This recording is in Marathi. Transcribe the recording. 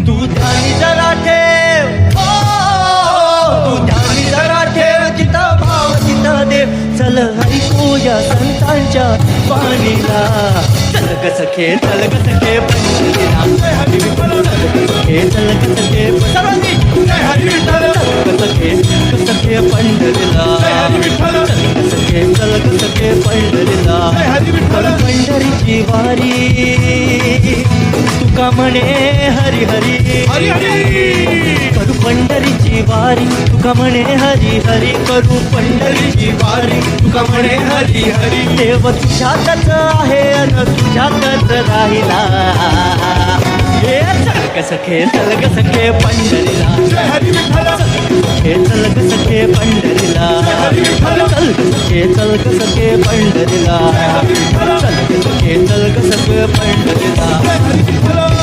तू ध्यानी जरा ठेव, तू ध्यानी जरा ठेव, जिथं भाव तिथं देव. चल ऐकूया संतांच्या वाणीला, चल ग सखे चल ग सखे पंढरीला. चल ग सखे सर्वांनी चल ग सखे पंढरीला. चल ग सखे पंढरीला. पंढरीची वारी तुका म्हणे हरी हरी हरी हरी. करू पंढरीची वारी तुका म्हणे हरी हरी. करू पंढरीची वारी तुका म्हणे हरी हरी. देव तुझ्यातच आहे अन तुझ्यातच राहिला. हे चल ग सखे चल ग सखे पंढरीला. जय हरी विठ्ठल. हे चल ग सखे पंढरीला. चल ग सखे चल ग सखे पंढरीला. चल ग सखे चल ग सखे पंढरीला. जय हरी विठ्ठल.